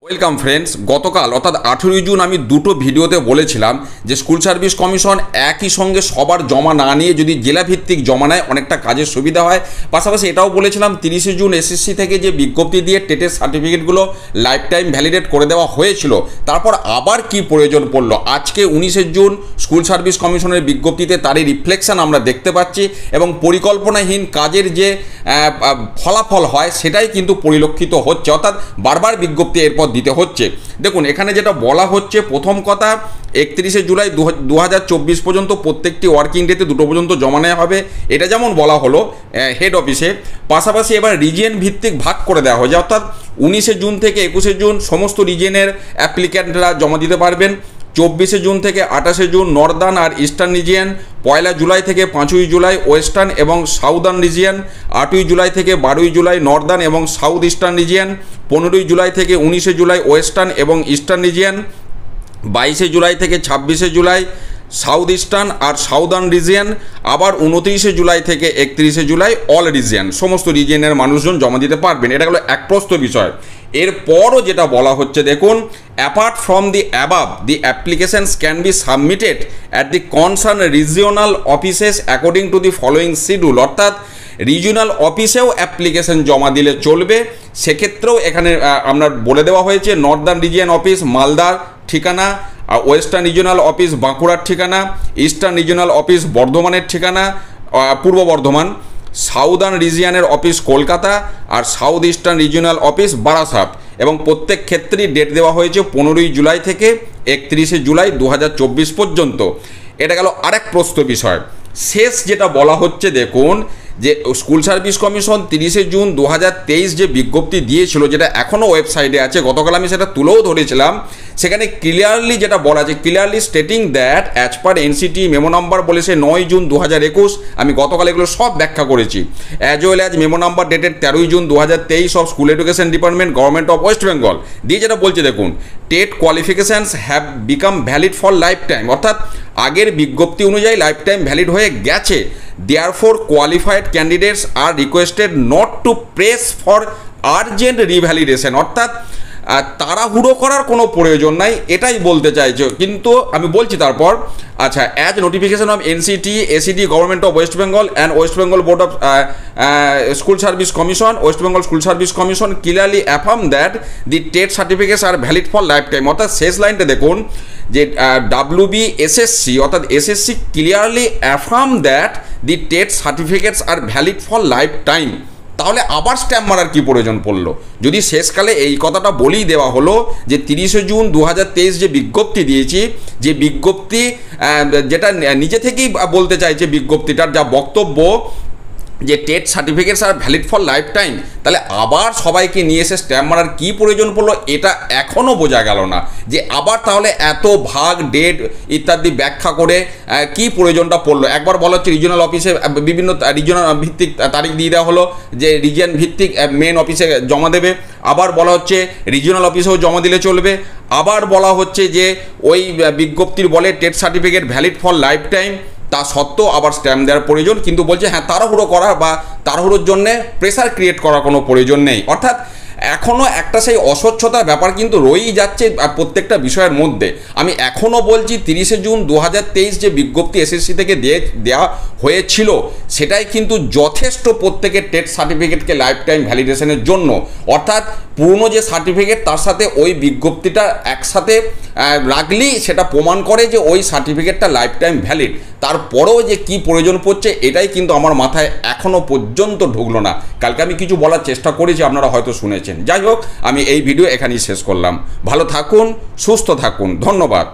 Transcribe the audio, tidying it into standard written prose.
Welcome friends. গতকাল অর্থাৎ 18 June আমি দুটো ভিডিওতে বলেছিলাম যে স্কুল সার্ভিস কমিশন একই সঙ্গে সবার জমা না নিয়ে যদি জেলাভিত্তিক জমা নেয় অনেকটা কাজের সুবিধা হয়। পাশাপাশি এটাও বলেছিলাম 30 জুন এসএসসি থেকে যে বিজ্ঞপ্তি দিয়ে টেটের সার্টিফিকেটগুলো লাইফ টাইম ভ্যালিডেট করে দেওয়া হয়েছিল, তারপর আবার কি প্রয়োজন পড়লো। আজকে 19 জুন স্কুল সার্ভিস কমিশনের বিজ্ঞপ্তিতে তারই রিফ্লেকশন আমরা দেখতে পাচ্ছি এবং পরিকল্পনাহীন কাজের যে ফলাফল হয় সেটাই কিন্তু পরিলক্ষিত হচ্ছে, অর্থাৎ বারবার বিজ্ঞপ্তি এরপর দিতে হচ্ছে। দেখুন এখানে যেটা বলা হচ্ছে, প্রথম কথা 31 জুলাই 2024 পর্যন্ত প্রত্যেকটি ওয়ার্কিং ডেতে 2টো পর্যন্ত জমা নেওয়া হবে, এটা যেমন বলা হলো হেড অফিসে। পাশাপাশি এবার রিজিয়ন ভিত্তিক ভাগ করে দেওয়া হয়েছে, অর্থাৎ 19 জুন থেকে 21 জুন সমস্ত রিজিয়নের অ্যাপ্লিক্যান্টরা জমা দিতে পারবেন। 24 জুন থেকে 28 জুন নর্দার্ন আর ইস্টার্ন রিজিয়ন, 1 জুলাই থেকে 5 জুলাই ওয়েস্টার্ন এবং সাউদার্ন রিজিয়ন, 8 জুলাই থেকে 12 জুলাই নর্দার্ন এবং সাউথ ইস্টার্ন রিজিয়ন, 15 জুলাই থেকে 19 জুলাই ওয়েস্টার্ন এবং ইস্টার্ন রিজিয়ন, 22 জুলাই থেকে 26 জুলাই সাউথ ইস্টার্ন আর সাউদার্ন রিজিয়ন, আবার 29 জুলাই থেকে 31 জুলাই অল রিজিয়ন, সমস্ত রিজিয়নের মানুষজন জমা দিতে পারবেন। এটা হলো এক প্রস্ত বিষয়। এরপরও যেটা বলা হচ্ছে, দেখুন, apart from the above the applications can be submitted at the concern regional offices according to the following schedule, অর্থাৎ রিজিওনাল অফিসেও অ্যাপ্লিকেশন জমা দিলে চলবে। সেক্ষেত্রেও এখানে আমরা বলে দেওয়া হয়েছে নর্দার্ন রিজিয়ন অফিস মালদার ঠিকানা, ওয়েস্টার্ন রিজিওনাল অফিস বাঁকুড়ার ঠিকানা, ইস্টার্ন রিজিওনাল অফিস বর্ধমানের ঠিকানা পূর্ব বর্ধমান, সাউদার্ন রিজিয়নের অফিস কলকাতা আর south eastern regional office Barasat, এবং প্রত্যেক ক্ষেত্রেই ডেট দেওয়া হয়েছে 15 জুলাই থেকে 31 জুলাই 2024 পর্যন্ত। এটা গেল আরেক প্রস্ত বিষয়। শেষ যেটা বলা হচ্ছে, দেখুন যে স্কুল সার্ভিস কমিশন 30 জুন 2023 যে বিজ্ঞপ্তি দিয়েছিল, যেটা এখনও ওয়েবসাইটে আছে, গতকাল আমি সেটা তুলেও ধরেছিলাম, সেখানে ক্লিয়ারলি যেটা বলা আছে, clearly stating that as per NCT memo number বলেছে 9 জুন 2021, আমি গতকাল এগুলো সব ব্যাখ্যা করেছি, as well as memo number dated 13 June 2023 of school education department government of West Bengal দিয়ে যেটা বলছে, দেখুন, TET qualifications have become valid for life time, অর্থাৎ আগের বিজ্ঞপ্তি অনুযায়ী লাইফ টাইম ভ্যালিড হয়ে গেছে। Therefore, qualified candidates are requested not to press for urgent revalidation, অর্থাৎ তাড়াহুড়ো করার কোনো প্রয়োজন নাই, এটাই বলতে চাইছো। কিন্তু আমি বলছি তারপর, আচ্ছা, as notification of NCT ACD government of West Bengal and West Bengal board of school service commission, West Bengal school service commission clearly affirm that the TET certificates are valid for life time, অর্থাৎ শেষ লাইনটা দেখুন যে WBSSC অর্থাৎ SSC clearly affirm that the TET certificates are valid for life time. তাহলে আবার stamp মারার কী প্রয়োজন পড়লো? যদি শেষকালে এই কথাটা বলেই দেওয়া হলো যে 30 জুন 2023 যে বিজ্ঞপ্তি দিয়েছি, যে বিজ্ঞপ্তি যেটা নিজে থেকেই বলতে চাইছে, বিজ্ঞপ্তিটার যা বক্তব্য যে TET certificates are valid for life time, তাহলে আবার সবাইকে নিয়ে এসে স্ট্যাম্প মারার কী প্রয়োজন পড়লো? এটা এখনও বোঝা গেল না যে আবার তাহলে এত ভাগ ডেট ইত্যাদি ব্যাখ্যা করে কী প্রয়োজনটা পড়লো। একবার বলা হচ্ছে রিজিওনাল অফিসে বিভিন্ন রিজিওনাল ভিত্তিক তারিখ দিয়ে দেওয়া হলো যে রিজিয়ন ভিত্তিক মেন অফিসে জমা দেবে, আবার বলা হচ্ছে রিজিওনাল অফিসেও জমা দিলে চলবে, আবার বলা হচ্ছে যে ওই বিজ্ঞপ্তির বলে TET certificate valid for life time, তা সত্ত্বেও আবার স্ট্যাম্প দেওয়ার প্রয়োজন। কিন্তু বলছে হ্যাঁ, তাড়াহুড়ো করা বা তাড়াহুড়োর জন্যে প্রেসার ক্রিয়েট করার কোনো প্রয়োজন নেই। অর্থাৎ এখনও একটা সেই অস্বচ্ছতার ব্যাপার কিন্তু রয়েই যাচ্ছে প্রত্যেকটা বিষয়ের মধ্যে। আমি এখনও বলছি 30 জুন 2023 যে বিজ্ঞপ্তি এসএসসি থেকে দেওয়া হয়েছিল সেটাই কিন্তু যথেষ্ট প্রত্যেকের টেট সার্টিফিকেটকে লাইফ টাইম ভ্যালিডেশনের জন্য, অর্থাৎ পুরনো যে সার্টিফিকেট তার সাথে ওই বিজ্ঞপ্তিটা একসাথে রাখলেই সেটা প্রমাণ করে যে ওই সার্টিফিকেটটা লাইফ টাইম ভ্যালিড। তারপরেও যে কি প্রয়োজন পড়ছে এটাই কিন্তু আমার মাথায় এখনও পর্যন্ত ঢুকলো না। কালকে আমি কিছু বলার চেষ্টা করেছি, আপনারা হয়তো শুনেছেন। যাই হোক, আমি এই ভিডিও এখানেই শেষ করলাম। ভালো থাকুন, সুস্থ থাকুন, ধন্যবাদ।